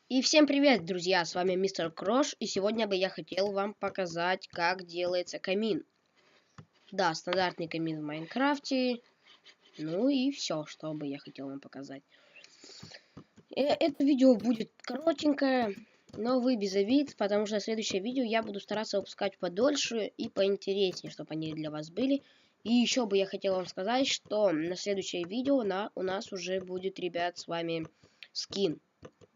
И всем привет, друзья, с вами мистер Крош, и сегодня бы я хотел вам показать, как делается камин. Да, стандартный камин в Майнкрафте, ну и все, что бы я хотел вам показать. Это видео будет коротенькое, но вы без обид, потому что следующее видео я буду стараться выпускать подольше и поинтереснее, чтобы они для вас были. И еще бы я хотел вам сказать, что на следующее видео у нас уже будет, ребят, с вами скин.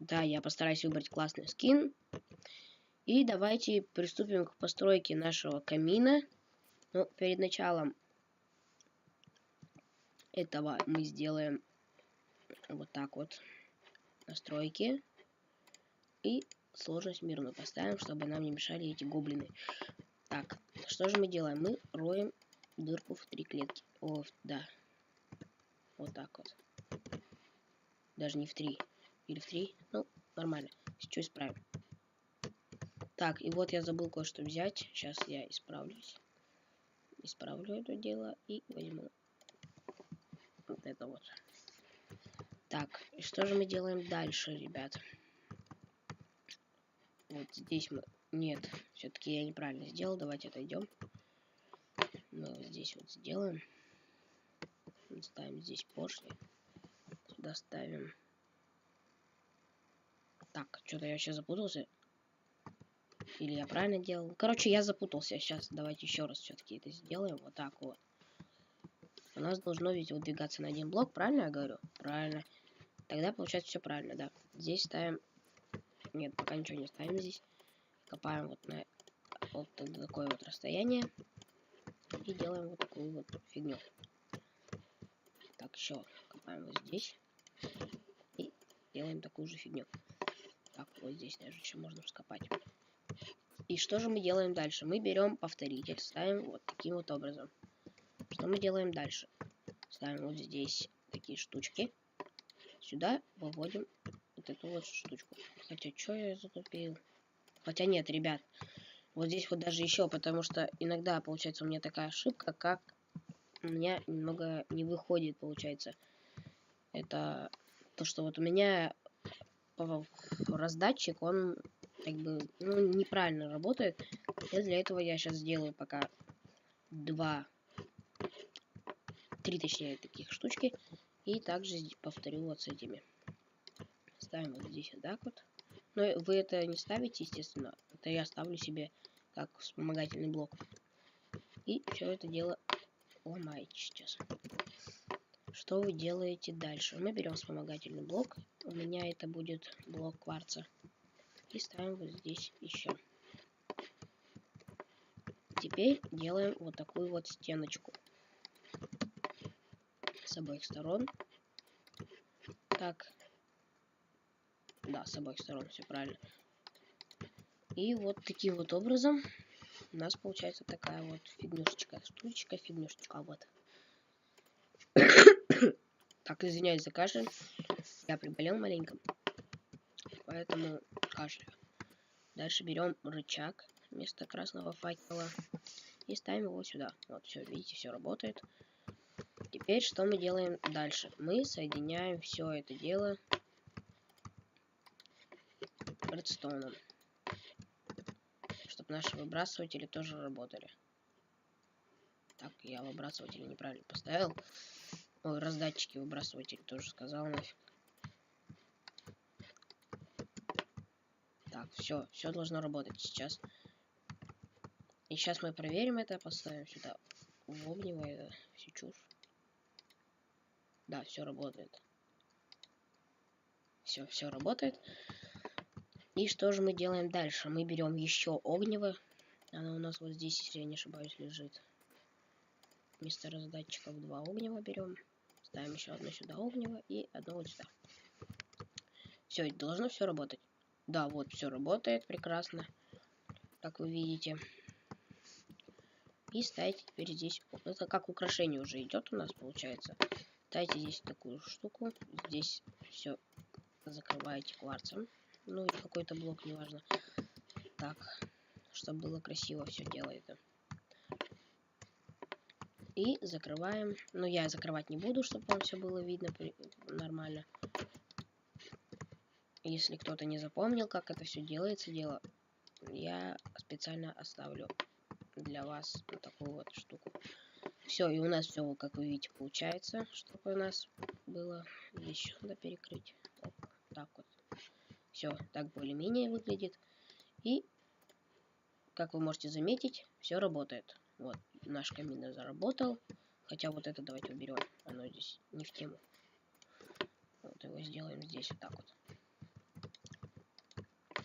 Да, я постараюсь выбрать классный скин. И давайте приступим к постройке нашего камина. Но перед началом этого мы сделаем вот так вот настройки. И сложность мирную поставим, чтобы нам не мешали эти гоблины. Так, что же мы делаем? Мы роем дырку в 3 клетки. О, да. Вот так вот. Даже не в 3. Или в 3. Ну, нормально. Сейчас исправим. Так, и вот я забыл кое-что взять. Сейчас я исправлюсь. Исправлю это дело и возьму вот это вот. Так, и что же мы делаем дальше, ребят? Вот здесь мы... Нет, все-таки я неправильно сделал. Давайте отойдем. Мы вот здесь вот сделаем. Ставим здесь поршни. Сюда ставим... Так, что-то я сейчас запутался. Или я правильно делал? Короче, я запутался. Сейчас давайте еще раз все-таки это сделаем. Вот так вот. У нас должно ведь выдвигаться на один блок, правильно я говорю? Правильно. Тогда получается все правильно, да. Здесь ставим... Нет, пока ничего не ставим здесь. Копаем вот на вот такое вот расстояние. И делаем вот такую вот фигню. Так, еще копаем вот здесь. И делаем такую же фигню. Так, вот здесь даже еще можно раскопать. И что же мы делаем дальше? Мы берем повторитель, ставим вот таким вот образом. Что мы делаем дальше? Ставим вот здесь такие штучки. Сюда выводим вот эту вот штучку. Хотя, что я затупил? Хотя нет, ребят. Вот здесь вот даже еще, потому что иногда получается у меня такая ошибка, как у меня немного не выходит, получается. Это то, что вот у меня раздатчик, он как бы неправильно работает. И для этого я сейчас сделаю пока 3 точнее таких штучки. И также повторю вот с этими. Ставим вот здесь вот так вот. Но вы это не ставите, естественно. Это я ставлю себе как вспомогательный блок. И все это дело ломаете сейчас. Что вы делаете дальше? Мы берем вспомогательный блок. У меня это будет блок кварца. И ставим вот здесь еще. Теперь делаем вот такую вот стеночку. С обоих сторон. Так. Да, с обоих сторон все правильно. И вот таким вот образом у нас получается такая вот фигнюшечка. Фигнюшечка. Вот. Так, извиняюсь за кашель. Я приболел маленько. Поэтому кашляю. Дальше берем рычаг вместо красного факела. И ставим его сюда. Вот, все, видите, все работает. Теперь что мы делаем дальше? Мы соединяем все это дело редстоуном. Чтобы наши выбрасыватели тоже работали. Так, я выбрасыватели неправильно поставил. Ой, раздатчики выбрасыватели тоже сказал нафиг. Так, все должно работать сейчас. И сейчас мы проверим это, поставим сюда в огнево, это все чушь. Да, все работает. Все работает. И что же мы делаем дальше? Мы берем еще огнево. Оно у нас вот здесь, если я не ошибаюсь, лежит. Вместо раздатчиков 2 огнева берем. Ставим еще одно сюда огнево и одно вот сюда. Все, должно все работать. Да, вот все работает прекрасно. Как вы видите. И ставите теперь здесь. Это как украшение уже идет у нас, получается. Ставите здесь такую штуку. Здесь все закрываете кварцем. Ну или какой-то блок, неважно. Так, чтобы было красиво все делает. И закрываем. Но я закрывать не буду, чтобы вам все было видно нормально. Если кто-то не запомнил, как это все делается, я специально оставлю для вас вот такую вот штуку. Все, и у нас все, как вы видите, получается, чтобы у нас было. Еще надо перекрыть. Оп, так вот. Все, так более-менее выглядит. И, как вы можете заметить, все работает. Вот, наш камин заработал. Хотя вот это давайте уберем. Оно здесь не в тему. Вот его сделаем здесь вот так вот.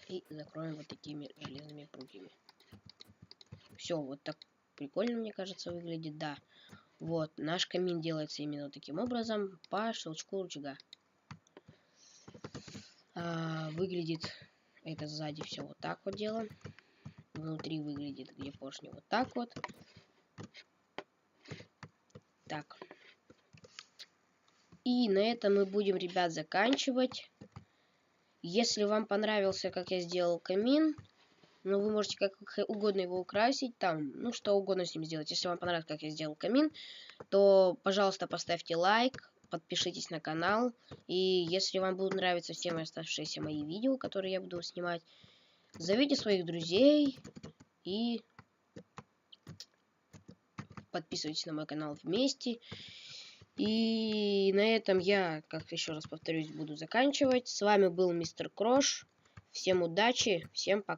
И закроем вот такими железными прутьями. Все, вот так прикольно, мне кажется, выглядит, да. Вот, наш камин делается именно таким образом, по щелчку рычага. Выглядит это сзади все вот так вот дело. Внутри выглядит, где поршни, вот так вот. Так. И на этом мы будем, ребят, заканчивать. Если вам понравился, как я сделал камин, ну, вы можете как угодно его украсить, там, ну, что угодно с ним сделать. Если вам понравилось, как я сделал камин, то, пожалуйста, поставьте лайк, подпишитесь на канал. И если вам будут нравиться все мои оставшиеся мои видео, которые я буду снимать, зовите своих друзей и подписывайтесь на мой канал вместе. И на этом я, как еще раз повторюсь, буду заканчивать. С вами был Мистер Крош. Всем удачи, всем пока.